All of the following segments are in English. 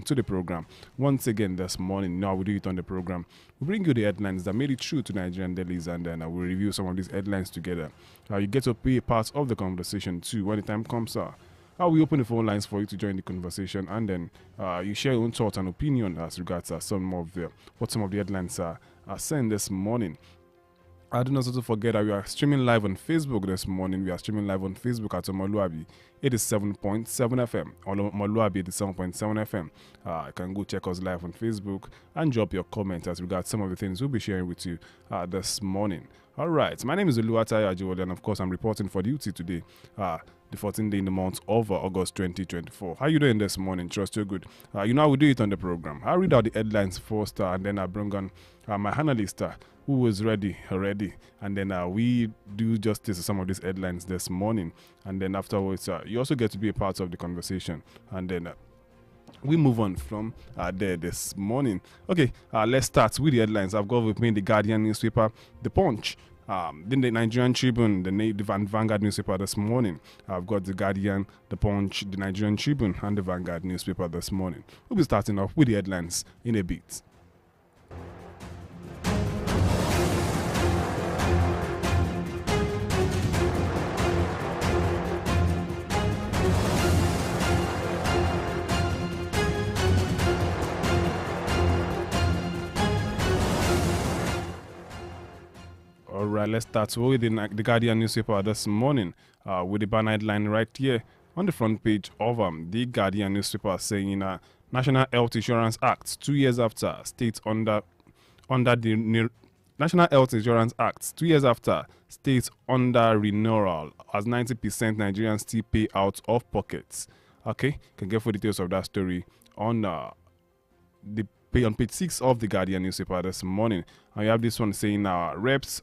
welcome to the program. Once again this morning, now we do it on the program. We bring you the headlines that made it through to Nigerian dailies, and then we'll review some of these headlines together. You get to be a part of the conversation too when the time comes. We open the phone lines for you to join the conversation, and then you share your own thoughts and opinion as regards some of the headlines are saying this morning. I do not also forget that we are streaming live on Facebook this morning. We are streaming live on Facebook at omoluwabi 87.7 FM. Omoluwabi 87.7 FM. You can go check us live on Facebook and drop your comments as regards some of the things we'll be sharing with you this morning. All right, my name is Oluwatayo Ajiwole, and of course I'm reporting for duty today, the 14th day in the month of August 2024. How you doing this morning? Trust you're good. I will do it on the program. I'll read out the headlines first, and then I'll bring on my analyst who was ready already, and then we do justice to some of these headlines this morning, and then afterwards you also get to be a part of the conversation, and then we move on from there this morning. Okay, let's start with the headlines. I've got with me the Guardian newspaper, the Punch, then the Nigerian Tribune, the Vanguard newspaper this morning. I've got the Guardian, the Punch, the Nigerian Tribune, and the Vanguard newspaper this morning. We'll be starting off with the headlines in a bit. All right, let's start with the Guardian newspaper this morning with the banner headline right here on the front page of the Guardian newspaper saying National Health Insurance Act 2 years after states under the National Health Insurance Act 2 years after states under renewal as 90% Nigerians still pay out of pockets. Okay, can get full details of that story on on page 6 of the Guardian newspaper this morning. And you have this one saying reps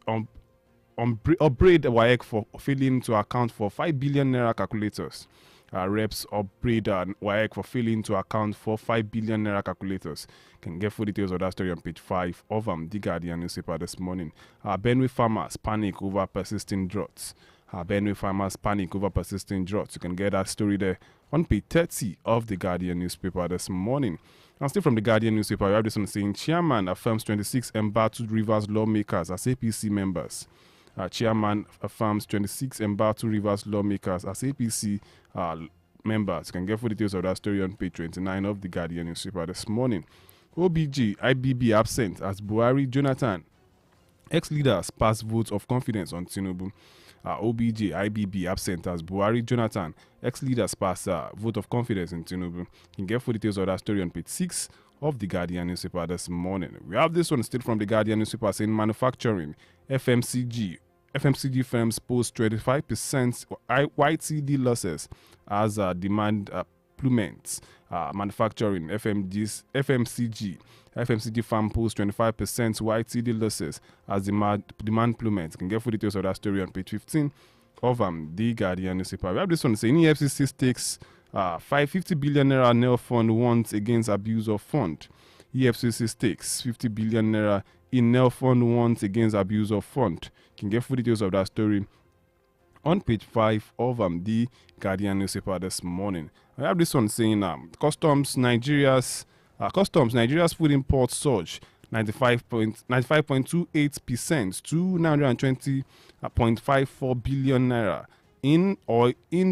upgrade WAEC for failing to account for 5 billion naira calculators. Reps upgrade WAEC for failing to account for 5 billion naira calculators. Can get full details of that story on page 5 of the Guardian newspaper this morning. Benue farmers panic over persisting droughts. Benue farmers panic over persisting droughts. You can get that story there on page 30 of the Guardian newspaper this morning. And still from the Guardian newspaper, we have this one saying Chairman affirms 26 embattled Rivers lawmakers as APC members. Chairman affirms 26 embattled Rivers lawmakers as APC members. You can get full details of that story on page 29 of the Guardian newspaper this morning. OBG, IBB absent as Buhari, Jonathan. Ex-leaders pass votes of confidence on Tinubu. OBJ, IBB absent as Buhari, Jonathan. Ex-leaders pass vote of confidence in Tinubu. You can get full details of that story on page 6 of the Guardian newspaper this morning. We have this one still from the Guardian newspaper saying manufacturing, FMCG firms post 25% YTD losses as demand plummets. Manufacturing, FMCG farm post 25% YTD losses as demand plummets. You can get full details of that story on page 15 of the Guardian newspaper. We have this one saying EFCC stakes 550 billion naira NEL fund warns against abuse of fund. EFCC stakes 50 billion naira in NEL fund warns against abuse of fund. You can get full details of that story on page 5 of the Guardian newspaper this morning. I have this one saying Customs Nigeria's food imports surge 95.28% to 920.54 billion naira in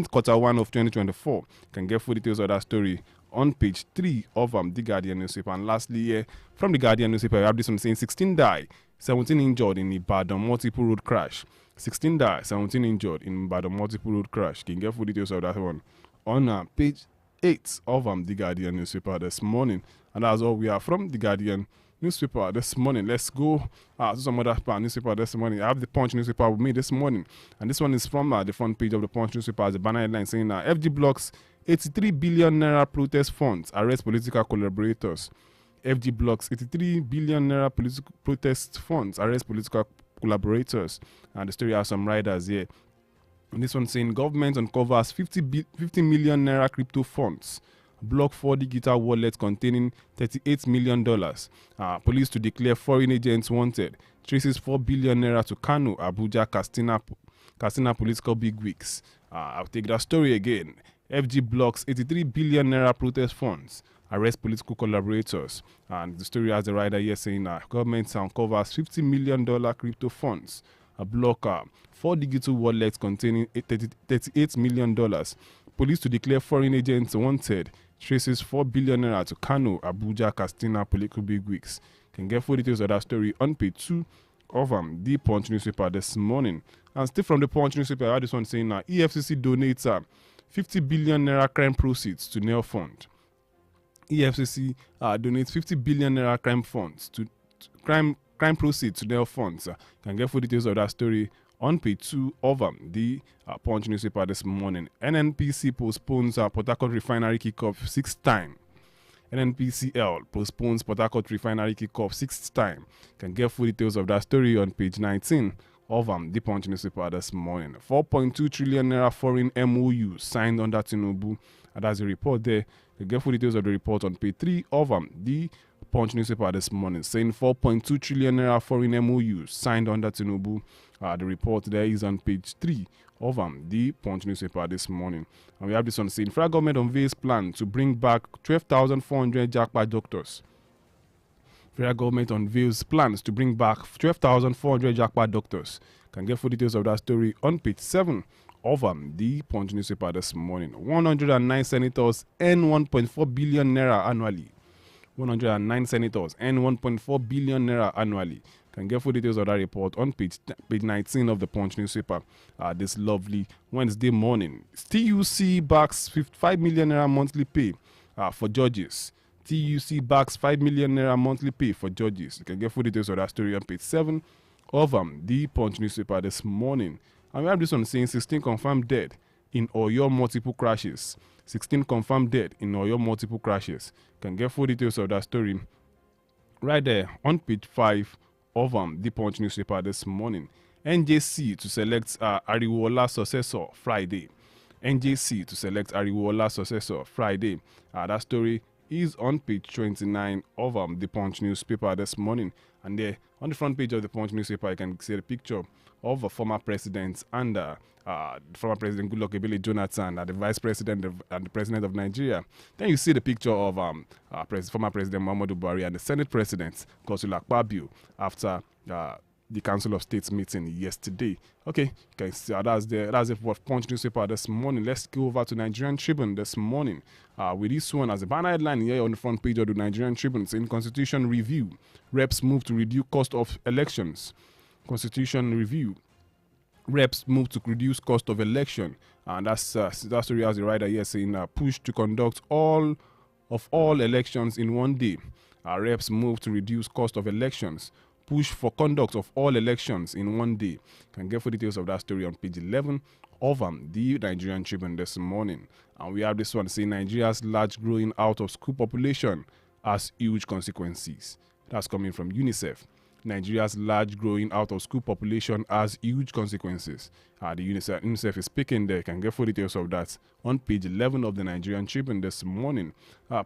quarter 1 of 2024. You can get full details of that story on page 3 of the Guardian newspaper. And lastly, from the Guardian newspaper, I have this one saying 16 die, 17 injured in Ibadan multiple road crash. 16 die, 17 injured in Ibadan multiple road crash. You can get full details of that one on page 8 of the Guardian newspaper this morning. And that's all we have from the Guardian newspaper this morning. Let's go to some other newspaper this morning. I have the Punch newspaper with me this morning, and this one is from the front page of the Punch newspaper as a banner headline saying FG blocks 83 billion naira protest funds, arrest political collaborators. FG blocks 83 billion naira protest funds, arrest political collaborators. And the story has some riders here. And this one saying government uncovers 50 million naira crypto funds. Block 4 digital wallets containing $38 million. Police to declare foreign agents wanted. Traces 4 billion naira to Kano, Abuja, Katsina political bigwigs. I'll take that story again. FG blocks 83 billion naira protest funds. arrest political collaborators. And the story has the writer here saying that government uncovers $50 million crypto funds. A blocker, 4 digital wallets containing $38 million. Police to declare foreign agents wanted. Traces 4 billion naira to Kano, Abuja, Katsina, political bigwigs. Can get full details of that story on page 2 of the Punch newspaper this morning. And still from the Punch newspaper, I had this one saying that EFCC donates 50 billion naira crime proceeds to Nail Fund. EFCC donates 50 billion naira crime funds to crime proceeds to Nail Funds. Can get full details of that story on page 2 of the Punch newspaper this morning. NNPC postpones Port Harcourt refinery kickoff 6th time. NNPCL postpones Port Harcourt refinery kickoff 6th time. Can get full details of that story on page 19 of the Punch newspaper this morning. 4.2 trillion naira foreign MOU signed under Tinubu. And that's the report there. You get full details of the report on page 3 of the Punch newspaper this morning, saying 4.2 trillion naira foreign MOU signed under Tinubu. The report there is on page 3 of the Punch newspaper this morning. And we have this one saying federal government unveils plan to bring back 12,400 jackpot doctors. Federal government unveils plans to bring back 12,400 jackpot doctors. Can get full details of that story on page 7 of the Punch newspaper this morning. 109 senators earn 1.4 billion naira annually. 109 senators earn 1.4 billion naira annually. Can get full details of that report on page 19 of the Punch newspaper this lovely Wednesday morning. TUC backs 5 million naira monthly pay for judges. TUC backs 5 million naira monthly pay for judges. You can get full details of that story on page 7 of the Punch newspaper this morning. And we have this one saying 16 confirmed dead in Oyo multiple crashes. 16 confirmed dead in Oyo multiple crashes. Can get full details of that story right there on page 5 of the Punch newspaper this morning. NJC to select Ariwola successor Friday. NJC to select Ariwola successor Friday. That story is on page 29 of the Punch newspaper this morning. And there on the front page of the Punch newspaper, you can see the picture of a former president and former President Goodluck Ebele Jonathan, the vice president and the president of Nigeria. Then you see the picture of former President Muhammadu Buhari and the Senate President Godswill Akpabio after the Council of States meeting yesterday. Okay, you can see that's it for Punch newspaper this morning. Let's go over to Nigerian Tribune this morning with this one as a banner headline here on the front page of the Nigerian Tribune saying Constitution Review. Reps move to reduce cost of elections. Constitution Review. Reps move to reduce cost of election. And that story has the writer here saying push to conduct all elections in one day. Reps move to reduce cost of elections. Push for conduct of all elections in one day. Can get full details of that story on page 11 of the Nigerian Tribune this morning. And we have this one saying Nigeria's large growing out of school population has huge consequences. That's coming from UNICEF. Nigeria's large growing out of school population has huge consequences. The UNICEF is speaking there. Can get full details of that on page 11 of the Nigerian Tribune this morning.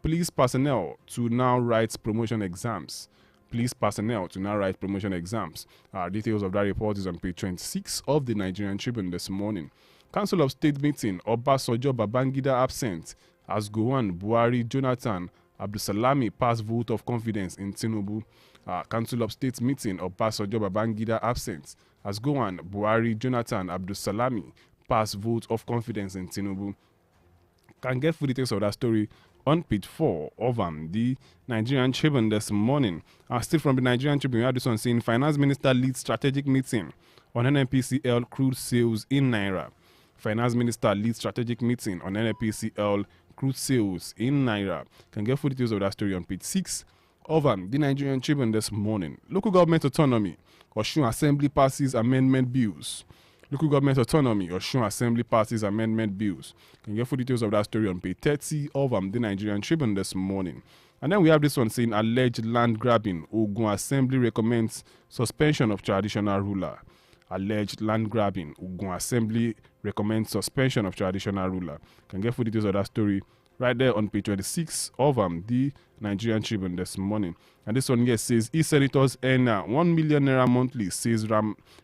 Police personnel to now write promotion exams. Police personnel to now write promotion exams. Details of that report is on page 26 of the Nigerian Tribune this morning. Council of State meeting, Obasanjo Babangida absent as Gowon, Buhari, Jonathan, Abdulsalami pass vote of confidence in Tinubu. Council of State meeting, Obasanjo Babangida absent as Gowon, Buhari, Jonathan, Abdulsalami pass vote of confidence in Tinubu. Can get full details of that story on page 4 of the Nigerian Tribune this morning. Still from the Nigerian Tribune, we have this one saying Finance Minister leads strategic meeting on NNPCL crude sales in Naira. Finance Minister leads strategic meeting on NNPCL crude sales in Naira. Can get full details of that story on page 6 of the Nigerian Tribune this morning. Local government autonomy. Osun Assembly passes amendment bills. Local government autonomy. Osun Assembly passes amendment bills. Can get full details of that story on page 30 of the Nigerian Tribune this morning. And then we have this one saying alleged land grabbing. Ogun Assembly recommends suspension of traditional ruler. Alleged land grabbing. Ogun Assembly recommends suspension of traditional ruler. Can get full details of that story right there on page 26 of the Nigerian Tribune this morning. And this one here says e-senators earn 1 million naira monthly, says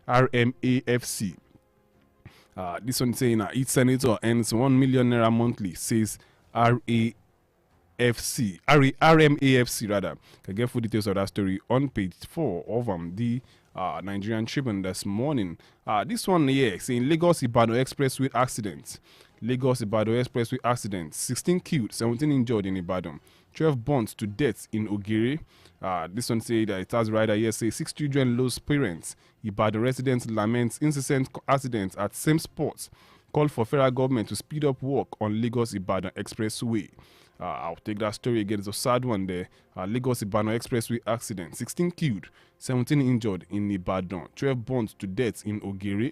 RMAFC. This one saying each senator earns 1 million naira monthly, says RMAFC rather. Can get full details of that story on page 4 of the Nigerian Tribune this morning. This one here saying Lagos Ibadan Expressway accident. Lagos Ibadan Expressway accident. 16 killed, 17 injured in Ibadan. 12 burnt to death in Ogere. This one say that it has rider here say 6 children lose parents. Ibadan residents lament incessant accidents at same spots. Call for federal government to speed up work on Lagos Ibadan Expressway. I'll take that story again. It's a sad one there. Lagos Ibadan Expressway accident. 16 killed, 17 injured in Ibadan. 12 burnt to death in Ogere.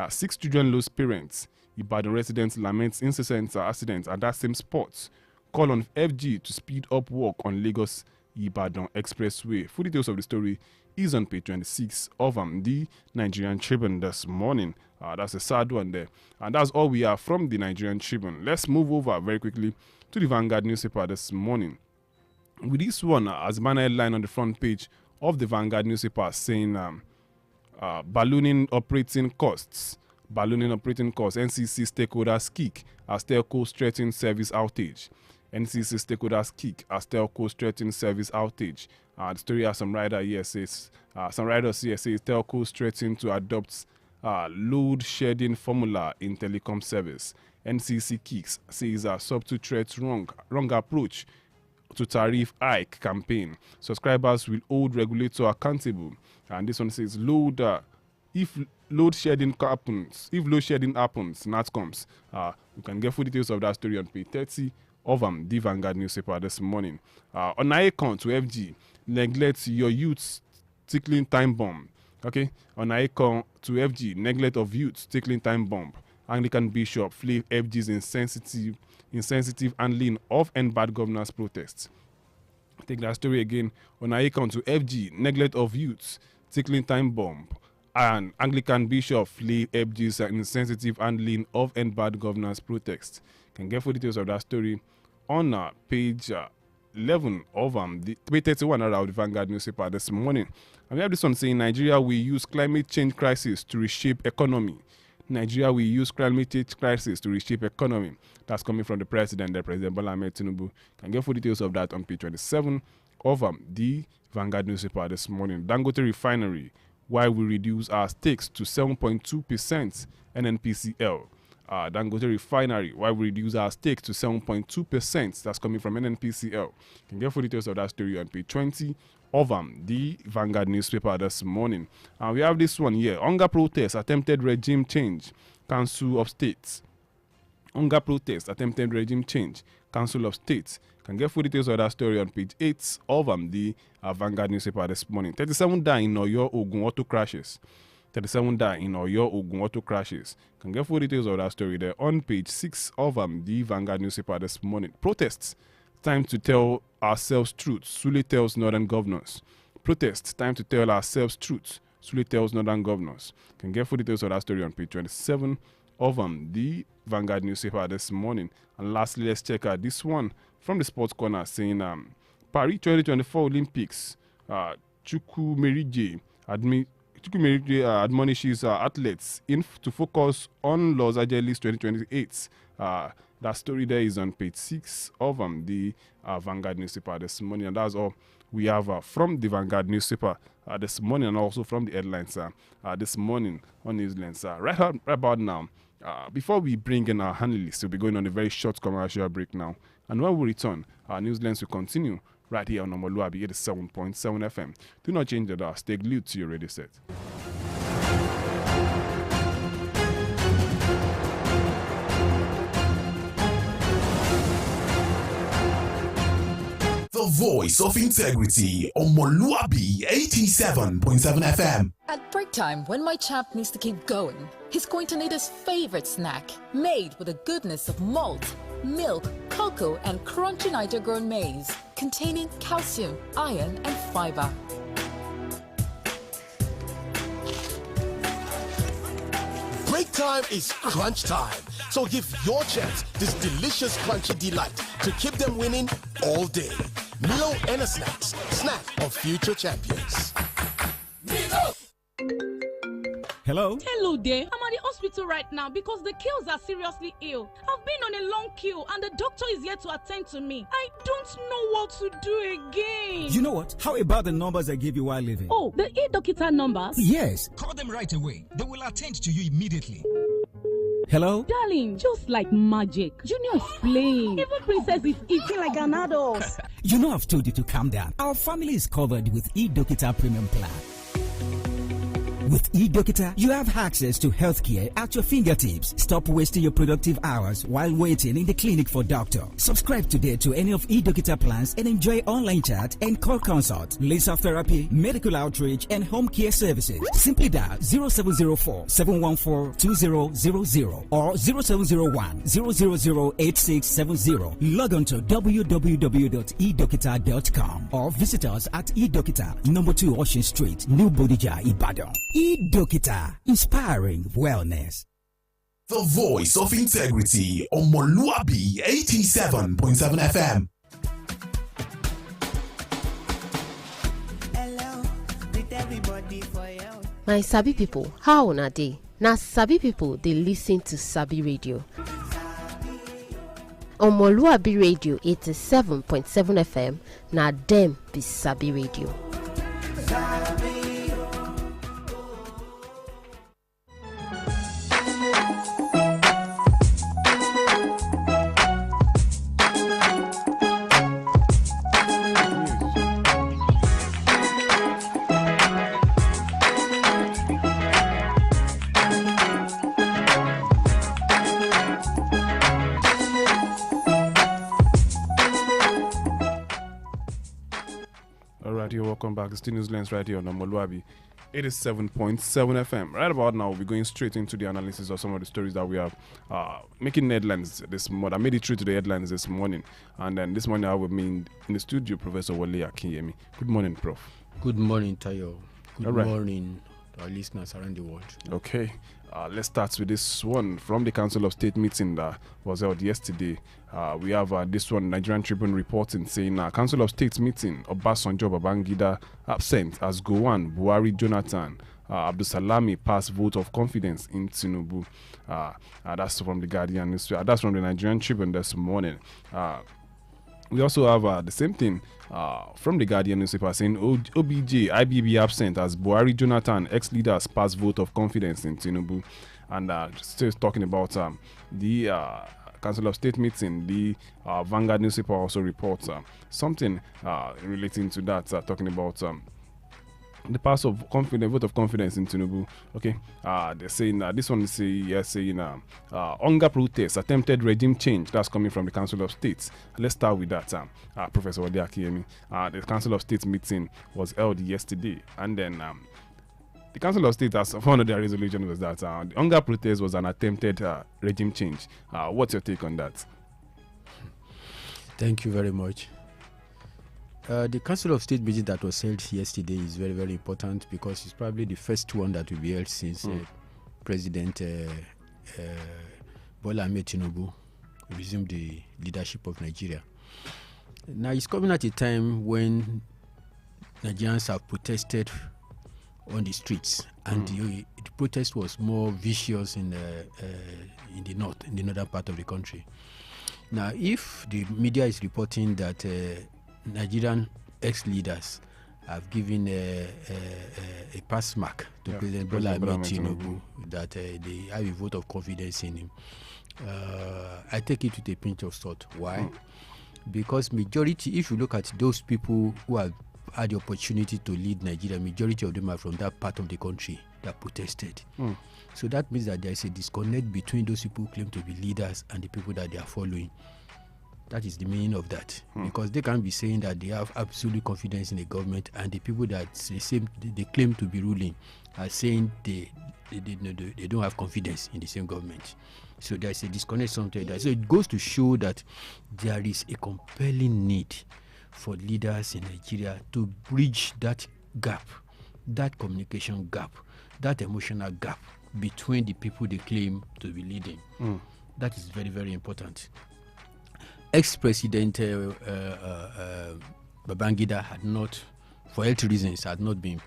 6 children lose parents. Ibadan residents lament incessant accidents at that same spot. Call on FG to speed up work on Lagos Ibadan Expressway. Full details of the story is on page 26 of the Nigerian Tribune this morning. That's a sad one there. And that's all we have from the Nigerian Tribune. Let's move over very quickly to the Vanguard newspaper this morning. With this one as a banner headline on the front page of the Vanguard newspaper saying ballooning operating costs. Ballooning operating costs. NCC stakeholders kick as telcos threaten service outage. NCC stakeholders kick as telcos threaten service outage. The story has some rider here says some riders here says telcos threaten to adopt load shedding formula in telecom service. NCC kicks says subtle threats wrong approach to tariff hike campaign. Subscribers will hold regulator accountable. And this one says if load shedding happens, NATCOMs. You can get full details of that story on page 30 of the Vanguard newspaper this morning. On our account to FG, neglect your youth's tickling time bomb. Okay, on our account to FG, neglect of youth's tickling time bomb. Anglican Bishop flee FG's insensitive handling of and bad governance protests. Take that story again. On our account to FG, neglect of youth's tickling time bomb. And Anglican Bishop flee FG's insensitive handling of and bad governance protests. Can get full details of that story on page 11 of the page 31 of the Vanguard newspaper this morning. And we have this one saying Nigeria will use climate change crisis to reshape economy. Nigeria will use climate change crisis to reshape economy. That's coming from the president, President Bola Ahmed Tinubu. Can get full details of that on page 27 of the Vanguard newspaper this morning. Dangote Refinery, why we reduce our stakes to 7.2% NNPCL. Dangote Refinery, why we reduce our stake to 7.2%. That's coming from NNPCL. You can get full details of that story on page 20 of the Vanguard newspaper this morning. We have this one here. Hunger protests, attempted regime change, Council of States. Hunger protests, attempted regime change, Council of States. Can get full details of that story on page 8 of the Vanguard newspaper this morning. 37 die in Oyo Ogun auto crashes. 37 die in Oyo Ogun auto crashes. Can get full details of that story there on page 6 of the Vanguard newspaper this morning. Protests, time to tell ourselves truth. Sule tells northern governors. Protests, time to tell ourselves truth. Sule tells northern governors. Can get full details of that story on page 27 of the Vanguard newspaper this morning. And lastly, let's check out this one from the Sports Corner saying Paris 2024 Olympics. Chukwumerije admonishes athletes to focus on Los Angeles 2028. That story there is on page 6 of the Vanguard newspaper this morning. And that's all we have from the Vanguard newspaper this morning, and also from the headlines this morning on Newslands. Right about now, before we bring in our analysts, we'll be going on a very short commercial break now. And when we return, our Newslands will continue right here on omoluwabi 87.7 FM. Do not change the dial. Stay glued to your radio set. The voice of integrity, omoluwabi 87.7 FM. At break time, when my champ needs to keep going, he's going to need his favorite snack, made with the goodness of malt, milk, cocoa, and crunchy Niger-grown maize, containing calcium, iron, and fiber. Break time is crunch time. So give your champs this delicious crunchy delight to keep them winning all day. Milo and a snack of future champions. Hello? Hello there. I'm at the hospital hospital right now because the kills are seriously ill. I've been on a long queue and the doctor is here to attend to me. I don't know what to do again. You know what? How about the numbers I gave you while leaving? Oh, the e-Dokita numbers? Yes. Call them right away. They will attend to you immediately. Hello? Darling, just like magic. Junior is playing. Even Princess is eating like an adult. You know I've told you to calm down. Our family is covered with e-Dokita Premium Plan. With eDokita, you have access to healthcare at your fingertips. Stop wasting your productive hours while waiting in the clinic for doctor. Subscribe today to any of eDokita plans and enjoy online chat and call consult, laser therapy, medical outreach, and home care services. Simply dial 0704-714-2000 or 0701-000-8670. Log on to www.edokita.com or visit us at eDokita, number 2 Ocean Street, New Bodija, Ibadan. eDokita, inspiring wellness. The voice of integrity, omoluwabi 87.7 FM. Hello, with everybody for you. My Sabi people, how una dey? Na Sabi people dey listen to Sabi Radio. Omoluwabi Radio 87.7 FM, na dem be Sabi Radio. Welcome back. It's News Lens right here on Omoluwabi 87.7 FM. Right about now, we'll be going straight into the analysis of some of the stories that we have making headlines this morning. I made it through to the headlines this morning. And then this morning I have with me in the studio, Professor Wale Akinyemi. Good morning, Prof. Good morning, Tayo. Good morning to our listeners around the world. Okay. Let's start with this one from the Council of State meeting that was held yesterday. We have this one, Nigerian Tribune reporting, saying Council of State meeting, Obasanjo Babangida absent as Gowon, Buhari, Jonathan, Abdusalami pass vote of confidence in Tinubu. That's from the Guardian newspaper. That's from the Nigerian Tribune this morning. We also have the same thing from the Guardian newspaper saying OBJ, IBB absent as Buhari, Jonathan, ex-leaders pass vote of confidence in Tinubu. And still talking about the Council of State meeting, the Vanguard newspaper also reports something relating to that, talking about the pass of confidence, vote of confidence in Tinubu. Okay, they're saying this one is saying hunger protests, attempted regime change. That's coming from the Council of States. Let's start with that. Professor Wade Akiyemi. The Council of States meeting was held yesterday, and then the Council of State, as one of their resolution was that the hunger protest was an attempted regime change. What's your take on that? Thank you very much. The Council of State meeting that was held yesterday is very, very important because it's probably the first one that will be held since President Bola Ahmed Tinubu resumed the leadership of Nigeria. Now, it's coming at a time when Nigerians have protested on the streets, and the protest was more vicious in the north, in the northern part of the country. Now, if the media is reporting that Nigerian ex-leaders have given a pass mark to President Bola Ahmed Tinubu, that they have a vote of confidence in him, I take it with a pinch of salt. Why? Because majority, if you look at those people who have had the opportunity to lead Nigeria, majority of them are from that part of the country that protested. So that means that there is a disconnect between those people who claim to be leaders and the people that they are following. That is the meaning of that. Because they can be saying that they have absolute confidence in the government, and the people that they claim to be ruling are saying they don't have confidence in the same government. So there is a disconnect somewhere. So it goes to show that there is a compelling need for leaders in Nigeria to bridge that gap, that communication gap, that emotional gap between the people they claim to be leading. That is very, very important. Ex-President Babangida had not, for health reasons, had not been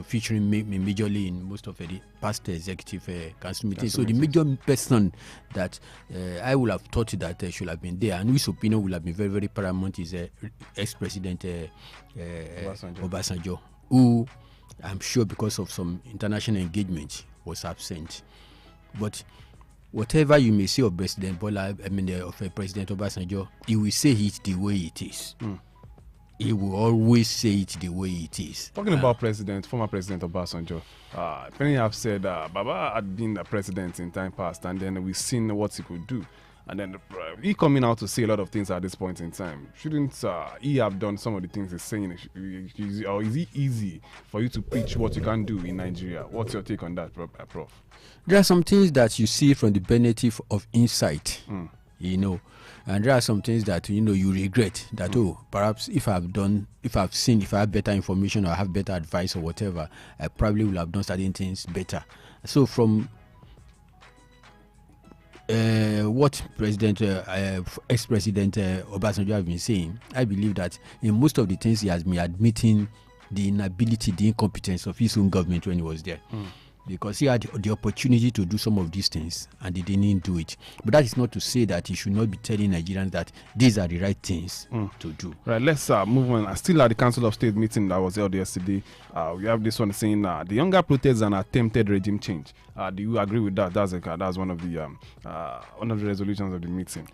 featuring me majorly in most of the past executive council meetings. So the major person that I would have thought that should have been there, and whose opinion would have been very, very paramount, is ex-president Obasanjo, who I'm sure because of some international engagement was absent. But whatever you may say of President of President Obasanjo, he will say it the way it is. He will always say it the way it is. Talking about former President Obasanjo, many have said Baba had been the president in time past, and then we've seen what he could do. And then he coming out to say a lot of things at this point in time. Shouldn't he have done some of the things he's saying? Or is it easy for you to preach what you can do in Nigeria? What's your take on that, Prof? There are some things that you see from the benefit of insight, and there are some things that you regret that perhaps if I have better information or I have better advice or whatever, I probably would have done certain things better. So from what ex-president Obasanjo has been saying, I believe that in most of the things he has been admitting the inability, the incompetence of his own government when he was there. Because he had the opportunity to do some of these things and he didn't do it. But that is not to say that he should not be telling Nigerians that these are the right things to do. Right, let's move on. Still at the Council of State meeting that was held yesterday, we have this one saying the younger protests and attempted regime change. Do you agree with that? That's one of the resolutions of the meeting.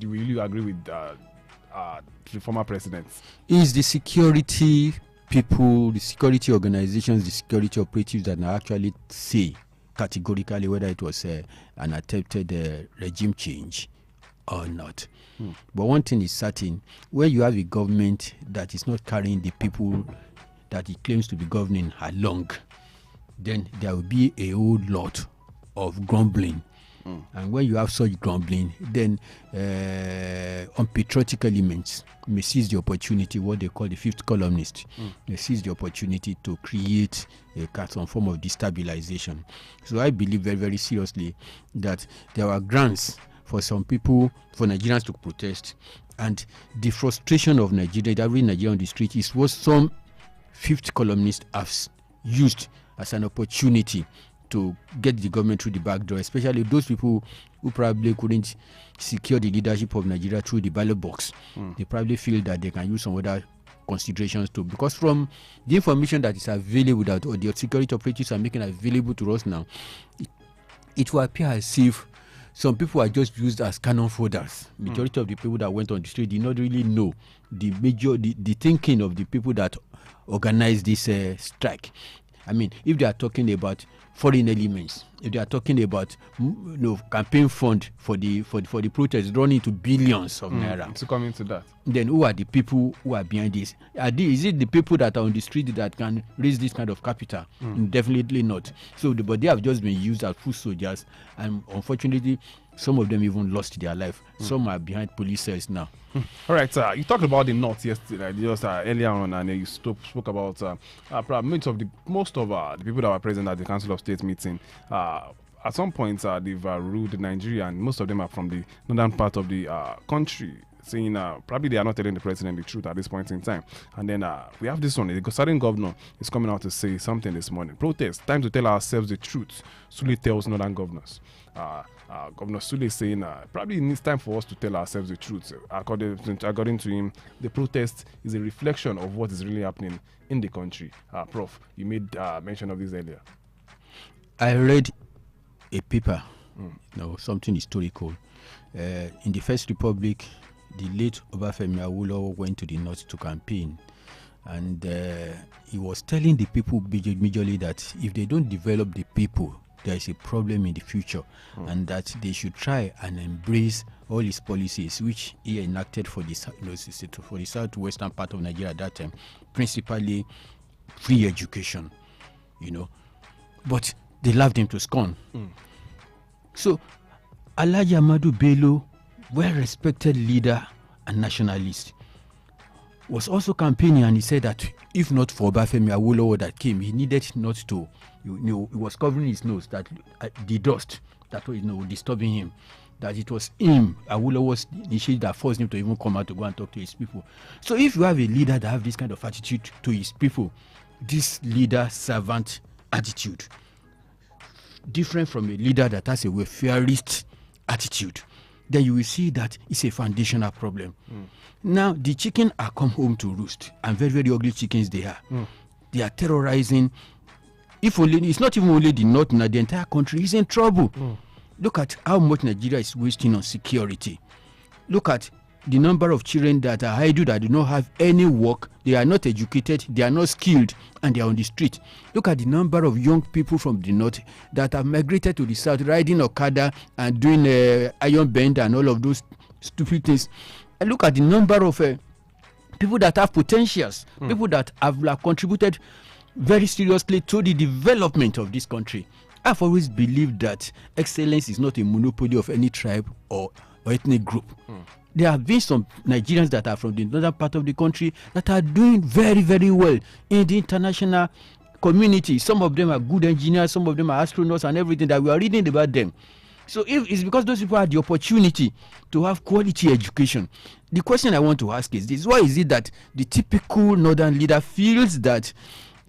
Will you agree with the former presidents? Is the security people, the security organizations, the security operatives that now actually say categorically whether it was an attempted regime change or not. But one thing is certain, when you have a government that is not carrying the people that it claims to be governing along, then there will be a whole lot of grumbling. And when you have such grumbling, then unpatriotic elements may seize the opportunity, what they call the fifth columnist, they seize the opportunity to create some form of destabilization. So I believe very, very seriously that there are grounds for some people, for Nigerians to protest, and the frustration of Nigeria, every Nigerian on the street, is what some fifth columnists have used as an opportunity to get the government through the back door, especially those people who probably couldn't secure the leadership of Nigeria through the ballot box. They probably feel that they can use some other considerations too. Because from the information that is available, that or the security operatives are making available to us now, it will appear as if some people are just used as cannon foders. Majority of the people that went on the street did not really know the thinking of the people that organized this strike. I mean, if they are talking about foreign elements, if they are talking about campaign fund for the protests running to billions of naira, to come into that, then who are the people who are behind this? Is it the people that are on the street that can raise this kind of capital? Definitely not. So, but they have just been used as foot soldiers, and unfortunately, some of them even lost their life. Some are behind police cells now. All right, you talked about the North yesterday, just earlier on, and you spoke about most of the people that were present at the Council of State meeting. At some point, they've ruled Nigeria, and most of them are from the northern part of the country, saying probably they are not telling the president the truth at this point in time. And then we have this one. The certain governor is coming out to say something this morning. Protest, time to tell ourselves the truth. Sule tells northern governors. Governor Sule is saying probably it needs time for us to tell ourselves the truth. According to him, the protest is a reflection of what is really happening in the country. Prof, you made mention of this earlier. I read a paper, something historical. In the First Republic, the late Obafemi Awolowo went to the north to campaign, and he was telling the people majorly that if they don't develop the people, there is a problem in the future, and that they should try and embrace all his policies, which he enacted for the southwestern part of Nigeria at that time, principally free education, But they laughed him to scorn. So, Alhaji Ahmadu Bello, well-respected leader and nationalist, was also campaigning, and he said that if not for Obafemi Awolowo that came, he needed not to, he was covering his nose, that the dust that was disturbing him, that it was him, Awolowo's initiative, that forced him to even come out to go and talk to his people. So if you have a leader that have this kind of attitude to his people, this leader-servant attitude, different from a leader that has a welfareist attitude, then you will see that it's a foundational problem. Now, the chicken are come home to roost, and very, very ugly chickens they are. They are terrorizing. If only, it's not even only the north, now the entire country is in trouble. Look at how much Nigeria is wasting on security. Look at the number of children that are idle, that do not have any work, they are not educated, they are not skilled, and they are on the street. Look at the number of young people from the north that have migrated to the south, riding Okada and doing iron bend and all of those stupid things. And look at the number of people that have potentials, people that have contributed very seriously to the development of this country. I've always believed that excellence is not a monopoly of any tribe or ethnic group. There have been some Nigerians that are from the northern part of the country that are doing very, very well in the international community. Some of them are good engineers, some of them are astronauts and everything, that we are reading about them. So if it's because those people had the opportunity to have quality education. The question I want to ask is this: why is it that the typical northern leader feels that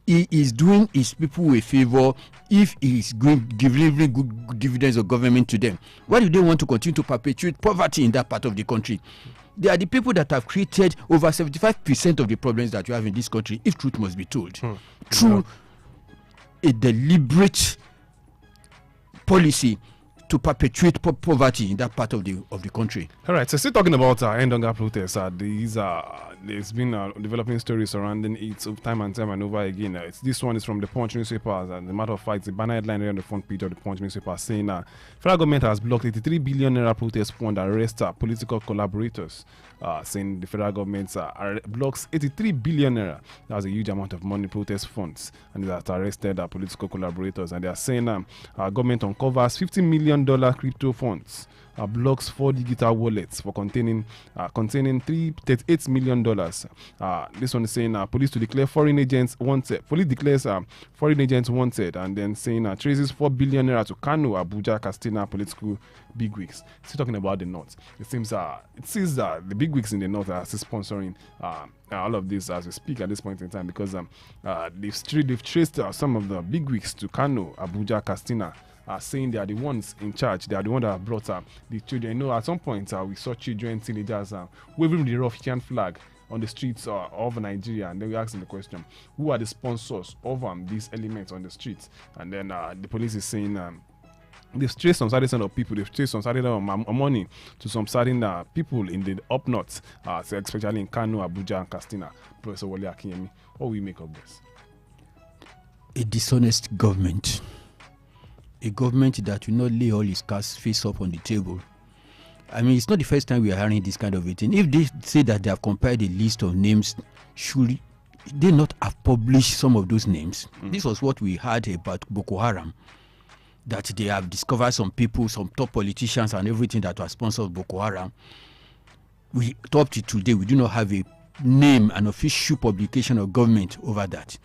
he is doing his people a favor if he is delivering good dividends of government to them? Why do they want to continue to perpetuate poverty in that part of the country? They are the people that have created over 75% of the problems that you have in this country, if truth must be told, through a deliberate policy to perpetuate poverty in that part of the country. All right, so still talking about end hunger protests, there's been developing stories surrounding it time and over again. This one is from the Punch newspapers, and the matter of fact, the banner headline on the front page of the Punch newspaper saying federal government has blocked 83 billion naira protest fund that arrests political collaborators. Saying the federal government blocks 83 billion naira. That's a huge amount of money, protest funds, and that arrested political collaborators. And they are saying our government uncovers $50 million crypto funds, blocks 4 digital wallets for containing $38 million. This one is saying police to declare foreign agents wanted. Police declares foreign agents wanted, and then saying traces 4 billion naira to Kano, Abuja, Katsina political bigwigs. Still talking about the north. It seems the bigwigs in the north are still sponsoring all of this as we speak at this point in time, because they've traced some of the bigwigs to Kano, Abuja, Katsina, saying they are the ones in charge. They are the ones that have brought the children. You know, at some point we saw children, teenagers waving the Russian flag on the streets of Nigeria, and then we asked them the question, who are the sponsors of these elements on the streets? And then the police is saying they've traced some certain set of people, they've traced some certain money to some certain people in the up north, especially in Kano, Abuja, and Katsina. Professor Wole Akinyemi, what will you make of this? A dishonest government. A government that will not lay all his cards face up on the table. I mean, it's not the first time we are hearing this kind of a thing. If they say that they have compiled a list of names, should they not have published some of those names? This was what we heard about Boko Haram, that they have discovered some people, some top politicians and everything that was sponsored Boko Haram. We, up to today, we do not have a name, an official publication of government over that.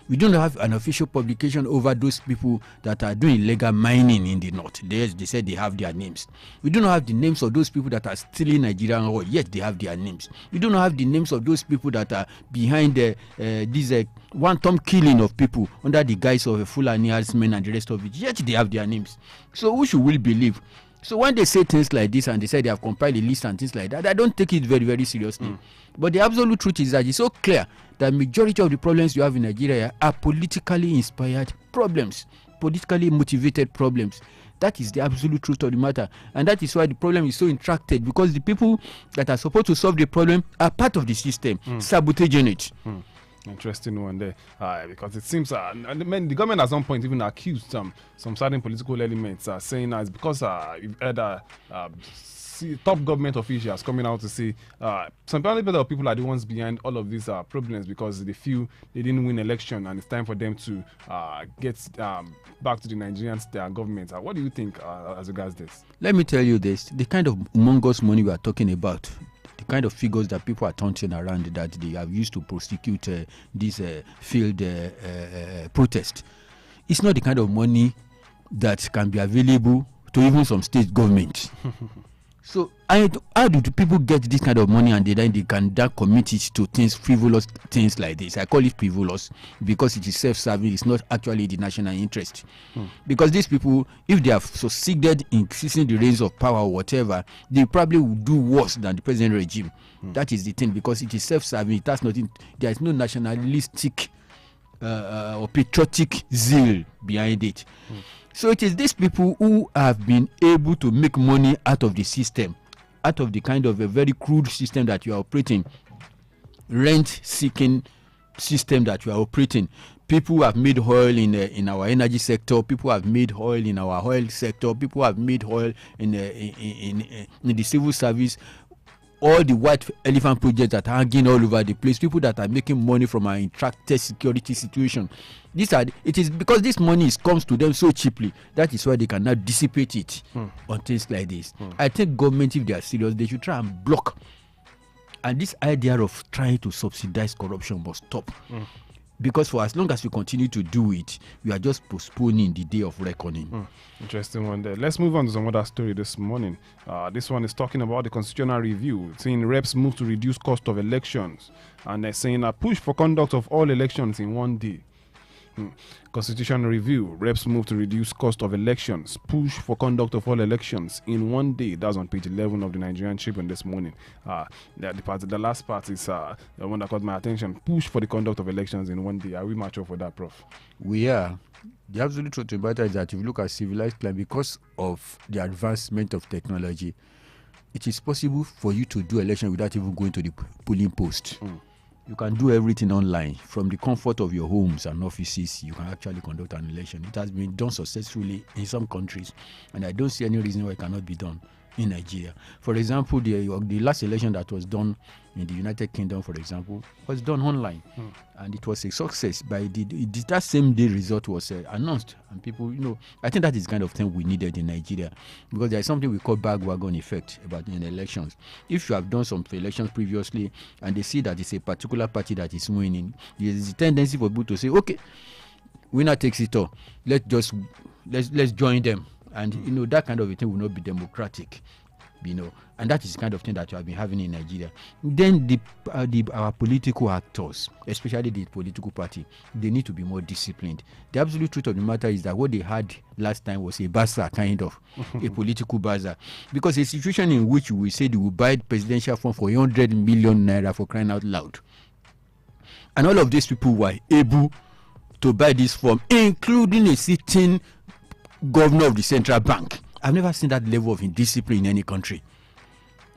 We don't have an official publication over those people that are doing illegal mining in the north. They said they have their names. We do not have the names of those people that are stealing Nigerian oil, yet they have their names. We do not have the names of those people that are behind this one-time killing of people under the guise of Fulani herdsmen and the rest of it, yet they have their names. So who should we believe? So when they say things like this and they say they have compiled a list and things like that, I don't take it very, very seriously. But the absolute truth is that it's so clear that majority of the problems you have in Nigeria are politically inspired problems, politically motivated problems. That is the absolute truth of the matter. And that is why the problem is so intracted, because the people that are supposed to solve the problem are part of the system, sabotaging it. Interesting one there, because it seems the government at some point even accused some certain political elements, saying it's because you've heard top government officials coming out to say some people are the ones behind all of these problems, because they feel they didn't win election and it's time for them to get back to the Nigerians, their government. What do you think as regards this? Let me tell you this: the kind of humongous money we are talking about, the kind of figures that people are taunting around that they have used to prosecute this field protest, it's not the kind of money that can be available to even some state government. So how do people get this kind of money and then they can commit it to frivolous things like this? I call it frivolous because it is self-serving. It's not actually the national interest. Because these people, if they have succeeded in increasing the range of power or whatever, they probably will do worse than the present regime. That is the thing, because it is self-serving. It has nothing. There is no nationalistic or patriotic zeal behind it. So it is these people who have been able to make money out of the system, out of the kind of a very crude system that you are operating, rent-seeking system that you are operating. People have made oil in our energy sector. People have made oil in our oil sector. People have made oil in the civil service. All the white elephant projects that are hanging all over the place, people that are making money from our intracted security situation. It is because this money comes to them so cheaply. That is why they cannot dissipate it on things like this. I think government, if they are serious, they should try and block. And this idea of trying to subsidize corruption must stop. Because for as long as we continue to do it, we are just postponing the day of reckoning. Interesting one there. Let's move on to some other story this morning. This one is talking about the constitutional review, saying reps move to reduce cost of elections, and they're saying a push for conduct of all elections in one day. Constitutional review, reps move to reduce cost of elections, push for conduct of all elections in one day. That's on page 11 of the Nigerian Tribune this morning. The last part is the one that caught my attention. Push for the conduct of elections in one day. Are we mature for that, Prof? We are. The absolute truth about it is that if you look at civilized climate, because of the advancement of technology, it is possible for you to do election without even going to the polling post. You can do everything online. From the comfort of your homes and offices, you can actually conduct an election. It has been done successfully in some countries, and I don't see any reason why it cannot be done in Nigeria. For example, the last election that was done in the United Kingdom, for example, was done online, and it was a success. That same day result was announced, and people, I think that is the kind of thing we needed in Nigeria, because there is something we call bagwagon effect about in elections. If you have done some elections previously and they see that it's a particular party that is winning, there is a tendency for people to say, okay, winner takes it all. Let's join them. And that kind of a thing will not be democratic, and that is the kind of thing that you have been having in Nigeria. Then our political actors, especially the political party, they need to be more disciplined. The absolute truth of the matter is that what they had last time was a bazaar, kind of a political bazaar, because a situation in which we say they will buy presidential form for 100 million naira, for crying out loud, and all of these people were able to buy this form, including a sitting governor of the central bank. I've never seen that level of indiscipline in any country.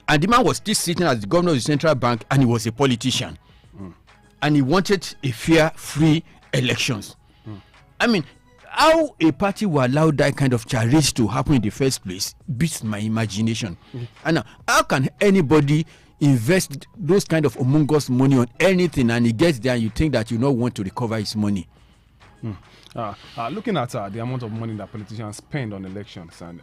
And the man was still sitting as the governor of the central bank, and he was a politician. And he wanted a fair, free elections. I mean, how a party will allow that kind of charade to happen in the first place beats my imagination. And now, how can anybody invest those kind of humongous money on anything, and he gets there and you think that you don't want to recover his money? Looking at the amount of money that politicians spend on elections, and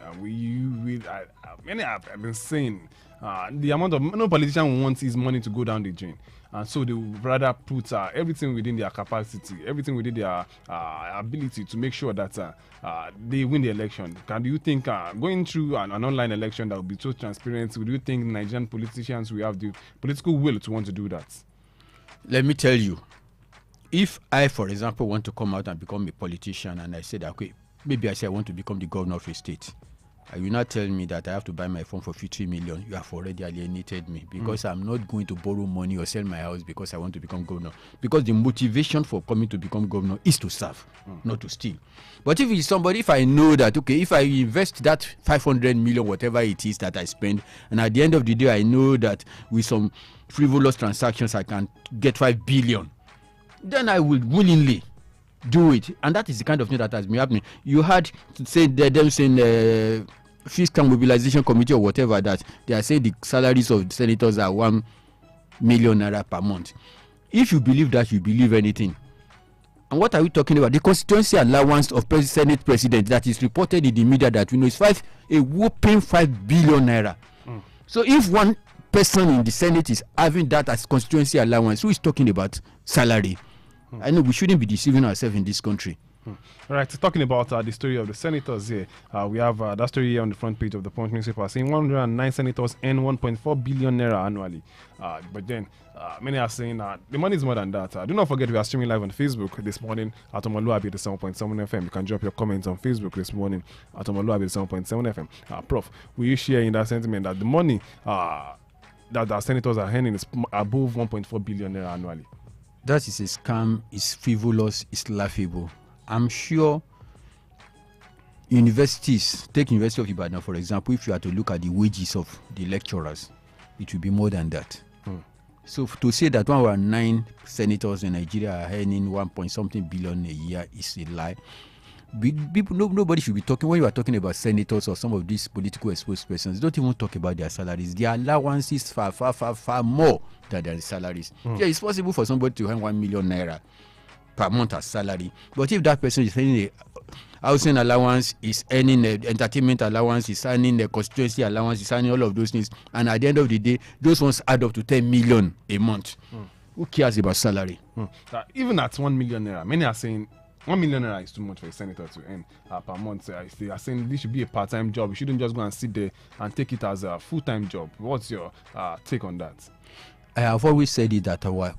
many have been saying the amount of no politician wants his money to go down the drain, and so they would rather put everything within their capacity, everything within their ability to make sure that they win the election. Do you think going through an online election that will be so transparent, do you think Nigerian politicians will have the political will to want to do that? Let me tell you. If I, for example, want to come out and become a politician, and I said, okay, maybe I say I want to become the governor of a state, you will not tell me that I have to buy my phone for 50 million. You have already alienated me, because I'm not going to borrow money or sell my house because I want to become governor. Because the motivation for coming to become governor is to serve, not to steal. But if I know that, okay, if I invest that 500 million, whatever it is that I spend, and at the end of the day, I know that with some frivolous transactions, I can get 5 billion. Then I will willingly do it, and that is the kind of thing that has been happening. You had them saying fiscal mobilization committee or whatever, that they are saying the salaries of the senators are 1 million naira per month. If you believe that, you believe anything. And what are we talking about? The constituency allowance of Senate president that is reported in the media that we know is a whopping 5 billion naira. So if one person in the Senate is having that as constituency allowance, who is talking about salary? I know we shouldn't be deceiving ourselves in this country. All right, so talking about the story of the senators here, we have that story here on the front page of the Punch newspaper saying 109 senators earn 1.4 billion naira annually. But then many are saying the money is more than that. Do not forget we are streaming live on Facebook this morning at omoluwabi the 7.7 FM. You can drop your comments on Facebook this morning at omoluwabi the 7.7 FM. Prof, will you share in that sentiment that the money that the senators are earning is above 1.4 billion naira annually? That is a scam, it's frivolous, it's laughable. I'm sure universities, take University of Ibadan for example, if you are to look at the wages of the lecturers, it will be more than that. So to say that 109 senators in Nigeria are earning 1 billion a year is a lie. Nobody should be talking, when you are talking about senators or some of these political exposed persons, don't even talk about their salaries. Their allowances far more than their salaries. Yeah, it's possible for somebody to earn 1 million naira per month as salary, but if that person is earning a housing allowance, is earning an entertainment allowance, is earning a constituency allowance, is earning all of those things, and at the end of the day those ones add up to 10 million a month, who cares about salary? Even at 1 million naira, many are saying 1 million naira is too much for a senator to earn per month. They are saying this should be a part-time job. You shouldn't just go and sit there and take it as a full-time job. What's your take on that? I have always said it that our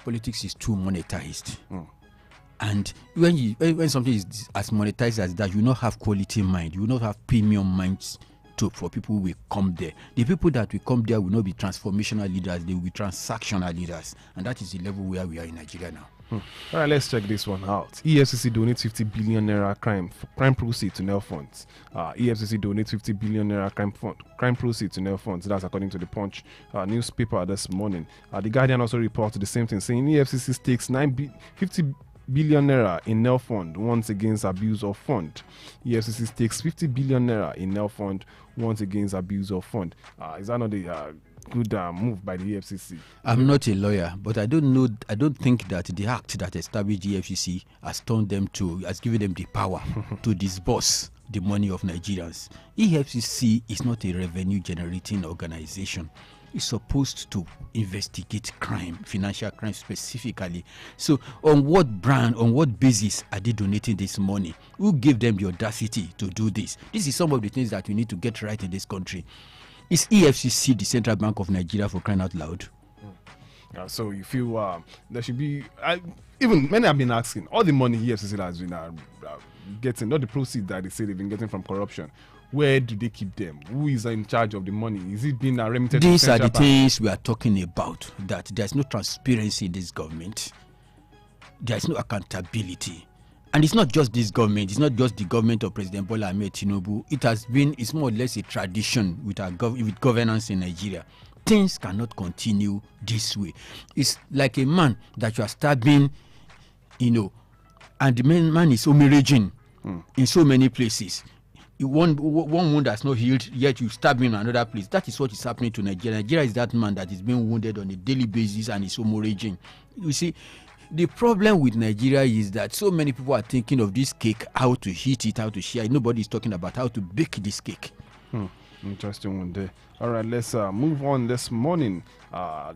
politics is too monetized. And when something is as monetized as that, you will not have quality mind, you will not have premium minds for people who will come there. The people that will come there will not be transformational leaders, they will be transactional leaders, and that is the level where we are in Nigeria now. All right, let's check this one out. EFCC donates 50 billion naira crime proceeds to NEL funds. EFCC donates 50 billion naira crime proceeds to NEL funds. That's according to the Punch newspaper this morning. The Guardian also reports the same thing, saying EFCC stakes 50 billion naira in NEL fund once against abuse of fund. EFCC stakes 50 billion naira in NEL fund once against abuse of fund. Is that not a good move by the EFCC? I'm not a lawyer, but I don't think that the act that established the EFCC has given them the power to disburse the money of Nigerians. EFCC is not a revenue generating organization. It's supposed to investigate crime, financial crime specifically. So on what basis are they donating this money? Who gave them the audacity to do this? This is some of the things that we need to get right in this country. Is EFCC the Central Bank of Nigeria, for crying out loud? So you feel there should be, even many have been asking, all the money EFCC has been getting, not the proceeds that they say they've been getting from corruption, where do they keep them? Who is in charge of the money? Is it being remitted to the Central Bank? These are the things we are talking about, that there's no transparency in this government. There's no accountability. And it's not just this government, it's not just the government of President Bola Ahmed Tinubu. It's more or less a tradition with governance in Nigeria. Things cannot continue this way. It's like a man that you are stabbing, and the man is hemorrhaging in so many places. One wound that's not healed, yet you stab him in another place. That is what is happening to Nigeria. Nigeria is that man that is being wounded on a daily basis and is hemorrhaging. You see, the problem with Nigeria is that so many people are thinking of this cake, how to heat it, how to share it. Nobody is talking about how to bake this cake. Interesting one there. All right, let's move on this morning.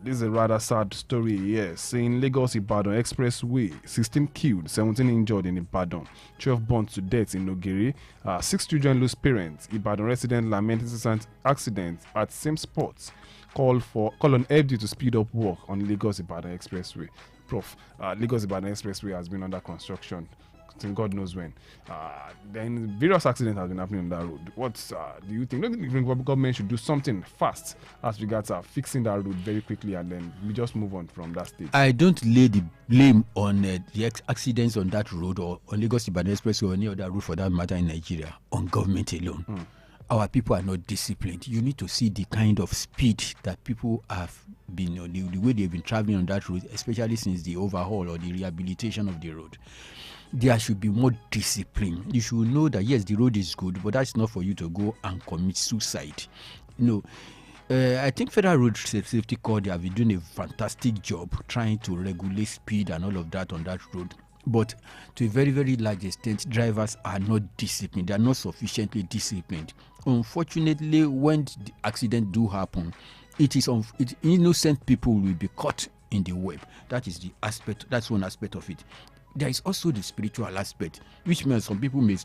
This is a rather sad story here, saying Lagos-Ibadan Expressway, 16 killed, 17 injured in Ibadan, 12 burned to death in Ogere, 6 children lose parents. Ibadan resident lament incessant accident at same spot. Call on FD to speed up work on Lagos-Ibadan Expressway. Prof, Lagos-Ibadan Expressway has been under construction since God knows when. Then various accidents have been happening on that road. What do you think? Don't you think the government should do something fast as regards fixing that road very quickly, and then we just move on from that stage? I don't lay the blame on the accidents on that road or on Lagos-Ibadan Expressway or any other road for that matter in Nigeria on government alone. Our people are not disciplined. You need to see the kind of speed that people have been on, the way they've been traveling on that road, especially since the overhaul or the rehabilitation of the road. There should be more discipline. You should know that yes, the road is good, but that's not for you to go and commit suicide. I think Federal Road Safety Corps, they have been doing a fantastic job trying to regulate speed and all of that on that road. But to a very, very large extent, drivers are not disciplined. They are not sufficiently disciplined. Unfortunately, when the accidents do happen, innocent people will be caught in the web. That is the aspect. That's one aspect of it. there is also the spiritual aspect, which means some people may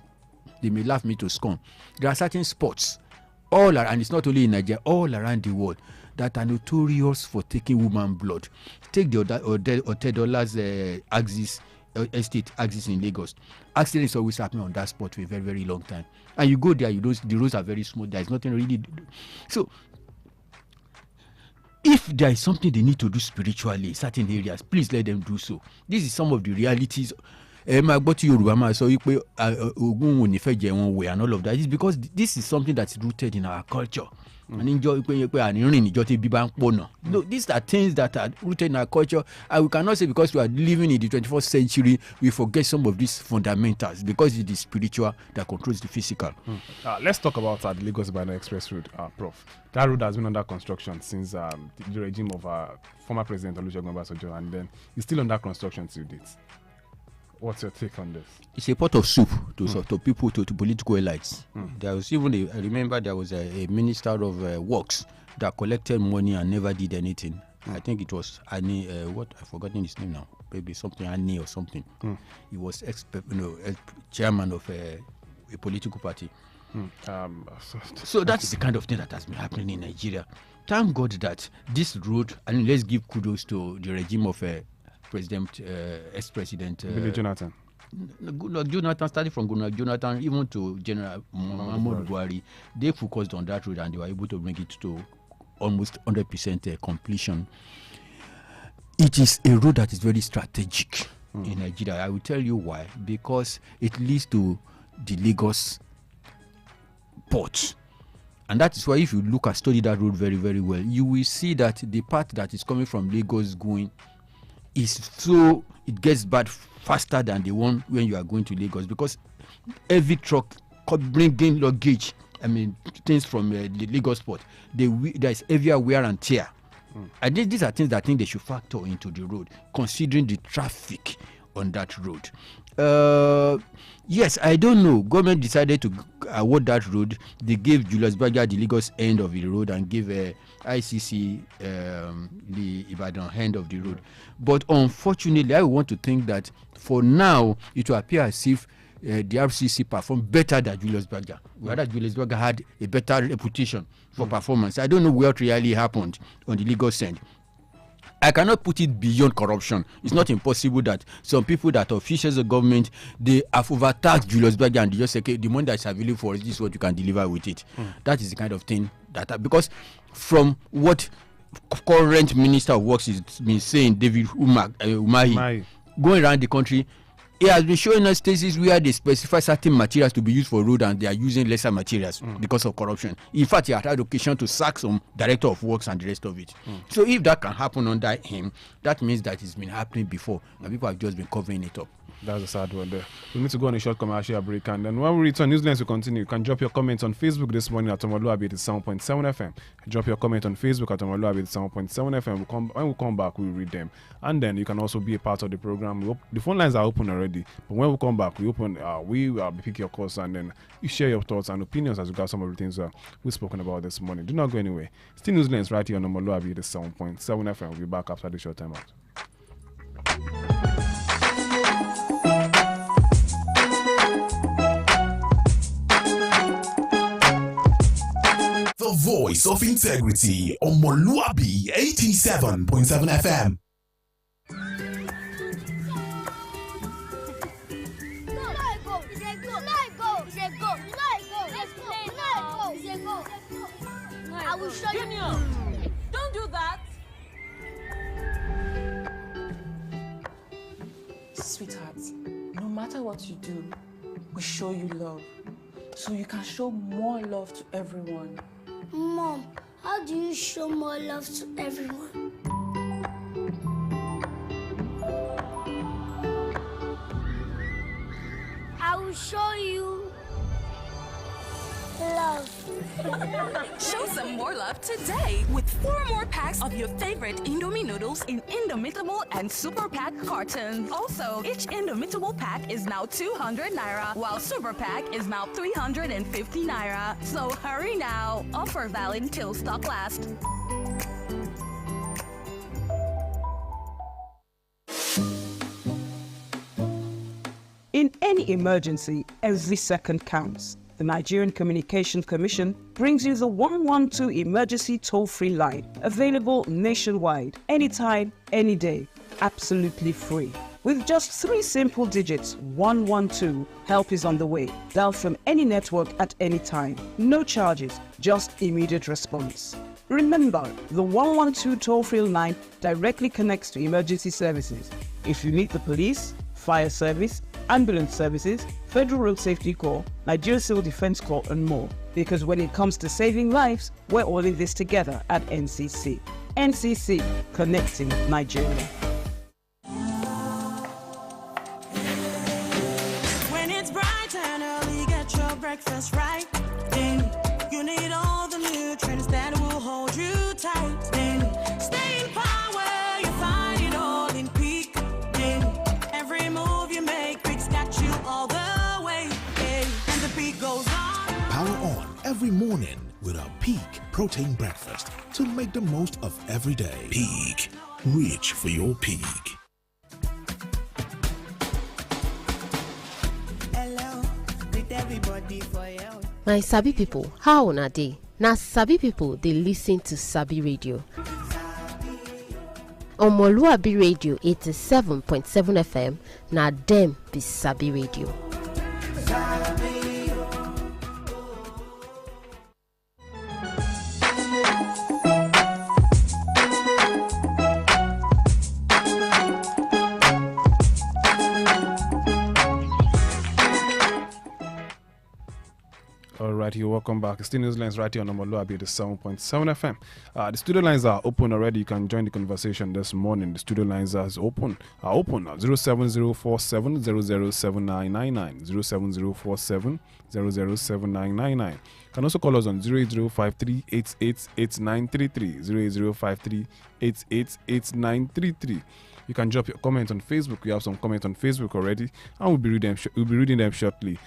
laugh me to scorn. There are certain sports all around, and it's not only in Nigeria, all around the world, that are notorious for taking woman blood. Take the Otedolas estate axis in Lagos. Accidents always happen on that spot for a very, very long time. And you go there, the roads are very smooth. There is nothing really. So, if there is something they need to do spiritually in certain areas, please let them do so. This is some of the realities. And all of that is because this is something that's rooted in our culture. No, these are things that are rooted in our culture, and we cannot say because we are living in the 21st century we forget some of these fundamentals, because it is spiritual that controls the physical. Let's talk about the Lagos Ibadan Express Road, Prof. That road has been under construction since the regime of former President Olusegun Obasanjo, and then it's still under construction till date. What's your take on this? It's a pot of soup to people, to political elites. There was even I remember there was a minister of works that collected money and never did anything. I think it was Annie. I've forgotten his name now. Maybe something Annie or something. He was chairman of a political party. So that is the kind of thing that has been happening in Nigeria. Thank God that this road, and let's give kudos to the regime of ex-president Jonathan. Jonathan, starting from Jonathan even to General Muhammadu Buhari, they focused on that road and they were able to bring it to almost 100% completion. It is a road that is very strategic in Nigeria. I will tell you why. Because it leads to the Lagos port. And that is why if you study that road very, very well, you will see that the part that is coming from Lagos going it gets bad faster than the one when you are going to Lagos, because every truck bringing luggage, things from the Lagos port, there is heavier wear and tear. And these are things that I think they should factor into the road, considering the traffic on that road. Yes, I don't know. Government decided to award that road. They gave Julius Berger the Lagos end of the road and gave ICC the Ibadan end of the road. But unfortunately, I want to think that for now, it will appear as if the RCC performed better than Julius Berger. Whether Julius Berger had a better reputation for performance. I don't know what really happened on the Lagos end. I cannot put it beyond corruption. It's not impossible that some people that are officials of government, they have overtaxed Julius Berger and they just say, okay, the money that's available for us, this is what you can deliver with it. That is the kind of thing because from what current Minister of Works has been saying, David Umahi, going around the country, he has been showing us cases where they specify certain materials to be used for road and they are using lesser materials because of corruption. In fact, he had occasion to sack some director of works and the rest of it. So if that can happen under him, that means that it's been happening before and people have just been covering it up. That's a sad one there. We need to go on a short commercial break, and then when we return, Newslands will continue. You can drop your comments on Facebook this morning at omoluwabi at 7.7 FM. Drop your comment on Facebook at omoluwabi at 7.7 FM. When we come back, we'll read them. And then you can also be a part of the program. The phone lines are open already, but when we come back, we will pick your calls and then you share your thoughts and opinions as regards some of the things we've spoken about this morning. Do not go anywhere. Still Newslands right here on omoluwabi at 7.7 FM. We'll be back after the short time out. The voice of integrity, omoluwabi 87.7 FM. I will show you. Don't do that. Sweetheart, no matter what you do, we show you love. So you can show more love to everyone. Mom, how do you show more love to everyone? I will show you love. Show some more love today with 4 more packs of your favorite Indomie noodles in Indomitable and Super Pack cartons. Also, each Indomitable pack is now 200 Naira, while Super Pack is now 350 Naira. So hurry now. Offer valid till stock lasts. any emergency, every second counts. The Nigerian Communications Commission brings you the 112 emergency toll-free line, available nationwide, anytime, any day, absolutely free. With just 3 simple digits, 112, help is on the way. Dial from any network at any time. No charges, just immediate response. Remember, the 112 toll-free line directly connects to emergency services. If you need the police, fire service, ambulance services, Federal Road Safety Corps, Nigeria Civil Defense Corps, and more. Because when it comes to saving lives, we're all in this together at NCC. NCC, connecting Nigeria. When it's bright and early, get your breakfast right. Then you need all the nutrients that will hold you tight. Then stay in power, you find it all in peak. Then every move you make, Peak's got you all the way. And the peak goes on. Power on every morning with our Peak protein breakfast to make the most of every day. Peak, reach for your peak. Hello, greet everybody for you. My Sabi people, how una dey? Na Sabi people dey listen to Sabi Radio. Omoluwabi Radio 87.7 FM, na dem be Sabi Radio. Alright, you're welcome back. It's still News Lines right here on Omoluwabi, the 7.7 FM. The studio lines are open already. You can join the conversation this morning. The studio lines are open now. 07047007999. 07047007999. You can also call us on 08053888933. 08053888933. You can drop your comment on Facebook. We have some comments on Facebook already, and we'll be reading them shortly.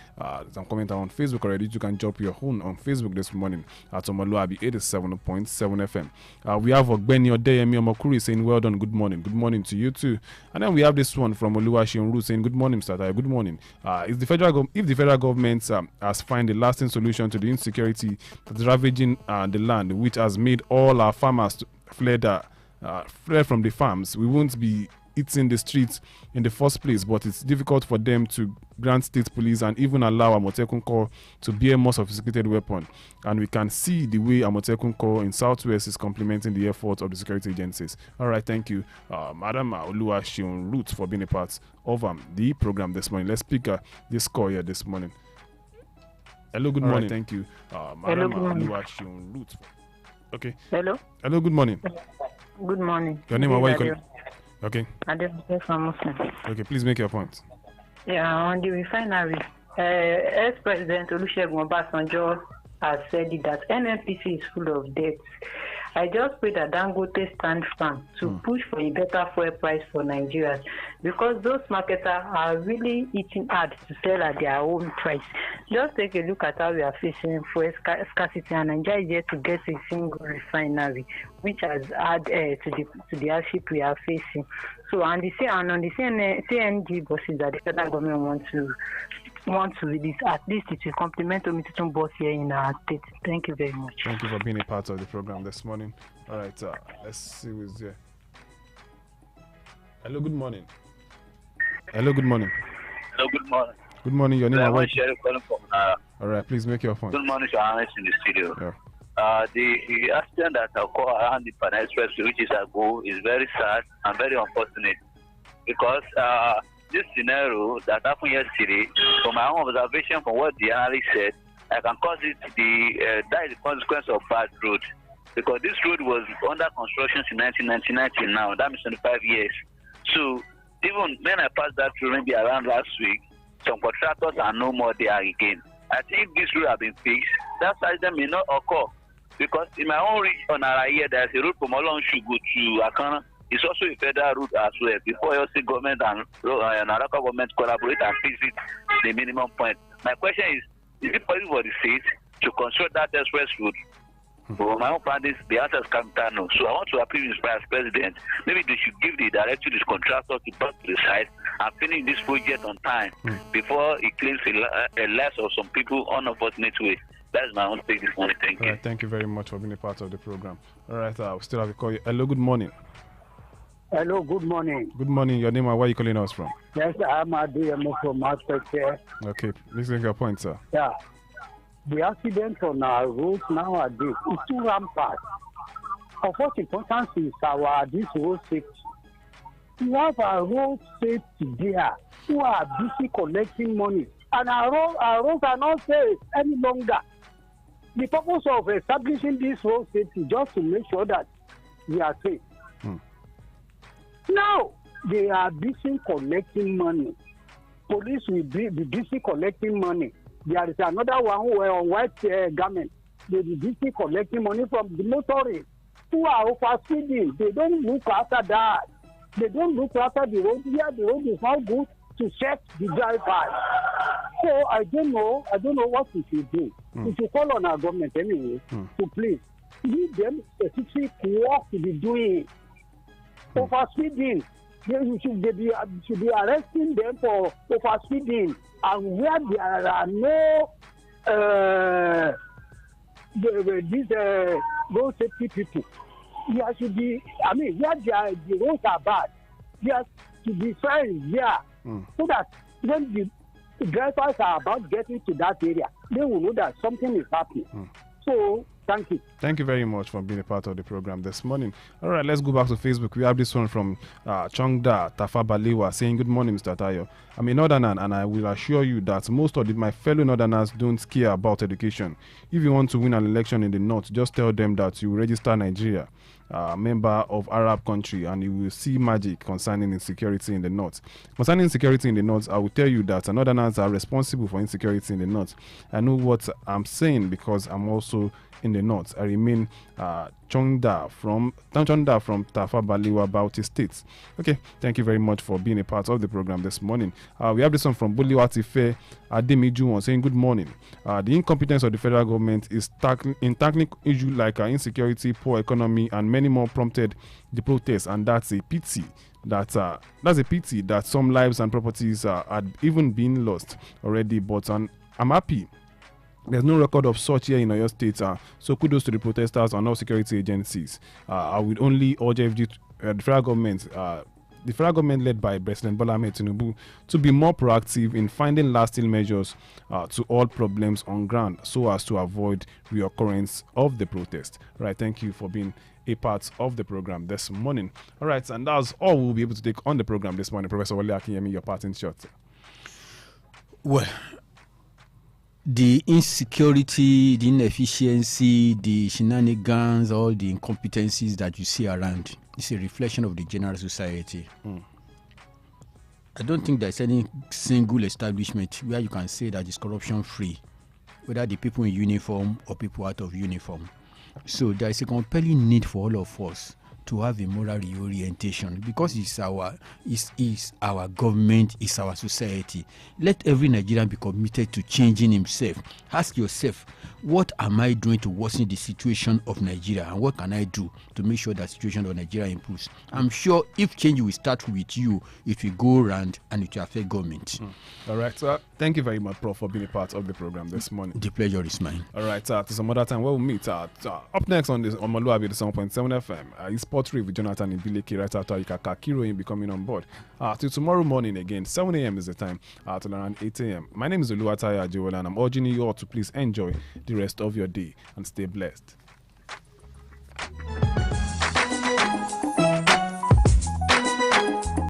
Some comments are on Facebook already. You can drop your own on Facebook this morning at Omoluwabi 87.7 FM. We have Ogbeni Odeyemi Omokuri saying, well done, good morning. Good morning to you too. And then we have this one from Oluwaseun saying, good morning, Mr. Tayo. Good morning. If the federal government has found a lasting solution to the insecurity that's ravaging the land, which has made all our farmers fled from the farms, we won't be eating the streets in the first place. But it's difficult for them to grant state police and even allow Amotekun Corps to bear more sophisticated weapon. And we can see the way Amotekun Corps in Southwest is complementing the efforts of the security agencies. All right, thank you, Madam Oluwaseun Root, for being a part of the program this morning. Let's pick this call here this morning. Hello, good morning. Right, thank you, Madam Oluwaseun Root. Okay. Hello. Hello, good morning. Good morning. Your name and where you calling? Okay. from Muslim. Okay, please make your point. Yeah, on the refinery, ex-President Olusegun Obasanjo has said that NNPC is full of debt. I just pray that Dangote stand firm to push for a better fuel price for Nigerians, because those marketers are really eating hard to sell at their own price. Just take a look at how we are facing fuel scarcity, and Nigeria is yet to get a single refinery, which has added to the hardship we are facing. So, on the CNG buses that the federal government want to release, at least it will complement Omitutum bus here in our state. Thank you very much. Thank you for being a part of the program this morning. All right, let's see who's there. Hello, good morning. Hello, good morning. Hello, good morning. Good morning. Your name and where? All right, please make your point. Good morning to our in the studio. Yeah. The accident that occurred around the Panay Express, which is ago, is very sad and very unfortunate, because this scenario that happened yesterday, from my own observation from what the analyst said, I can cause it that is the consequence of bad road, because this road was under construction since 1990 now. That means 25 years. So even when I passed that road maybe around last week, some contractors are no more there again. I think this road has been fixed. That accident may not occur, because in my own region on Araya, there's a road from Olonshugu to Akana. It's also a federal route as well. Before your state government and local government collaborate and fix it the minimum point. My question is it possible for the state to construct that express route? For my own part, the answer is no. So I want to appeal to the president. Maybe they should give the directive to the contractor to back to the side and finish this project on time before it claims a less of some people unfortunate way. That's my own take this morning. Thank you. All right, thank you very much for being a part of the program. All right, we still have a call. Hello, good morning. Hello, good morning. Good morning. Your name and where are you calling us from? Yes, I'm Adeyemo from Aspect. Okay, please make your point, sir. Yeah. The accident on our roads nowadays is too rampant. Of what importance is this road safety? We have our road safety there who are busy collecting money, and our roads are not safe any longer. The purpose of establishing this road safety just to make sure that we are safe. Now they are busy collecting money. Police will be busy collecting money. There is another one who wear on white garment. They be busy collecting money from the motorists who are overspeeding. They don't look after that. They don't look after the road. Here the road is not good to check the driver. So I don't know what we should do. We should call on our government anyway to please give them specific work to be doing. Overspeeding. They should be arresting them for overspeeding, and where there are no these road safety people, there should be. I mean, where the roads are bad, there should be signs there so that when the drivers are about getting to that area, they will know that something is happening. So. Thank you. Thank you very much for being a part of the program this morning. All right, let's go back to Facebook. We have this one from Chongda Tafabaliwa saying, good morning, Mr. Tayo. I'm a northerner and I will assure you that most of my fellow northerners don't care about education. If you want to win an election in the north, just tell them that you register Nigeria, member of Arab country, and you will see magic concerning insecurity in the north. Concerning insecurity in the north, I will tell you that northerners are responsible for insecurity in the north. I know what I'm saying because I'm also in the north. I remain Chongda from Tafa Baliwa, Bauchi State. Okay, thank you very much for being a part of the program this morning. We have this one from Buliwatife Ademiju saying, good morning. The incompetence of the federal government is in tackling issues like insecurity, poor economy, and many more prompted the protests, and that's a pity. That's a pity that some lives and properties had even been lost already. But I'm happy there's no record of such here in Oyo State, so kudos to the protesters and all security agencies. I would only urge the federal government led by President Bola Ahmed Tinubu to be more proactive in finding lasting measures to all problems on ground so as to avoid reoccurrence of the protest. Right, thank you for being a part of the program this morning. All right, and that's all we'll be able to take on the program this morning. Professor Wale Akinyemi, your part in short. Well, the insecurity, the inefficiency, the shenanigans, all the incompetencies that you see around is a reflection of the general society. I don't think there's any single establishment where you can say that it's corruption free, whether the people in uniform or people out of uniform. So there is a compelling need for all of us to have a moral reorientation because it's our government, it's our society. Let every Nigerian be committed to changing himself. Ask yourself, what am I doing to worsen the situation of Nigeria, and what can I do to make sure that the situation of Nigeria improves? I'm sure if change will start with you, it will go around and it will affect government. All right, so thank you very much, Prof, for being a part of the program this morning. The pleasure is mine. All right, to some other time we'll meet. Up next on this omoluwabi, the 7.7 FM, Sport Rave with Jonathan Ibileki right after Ikaka Kiro will be coming on board. Till tomorrow morning again, 7 a.m. is the time, till around 8 a.m. My name is Oluwataya Ajiwola, and I'm urging you all to please enjoy the rest of your day and stay blessed.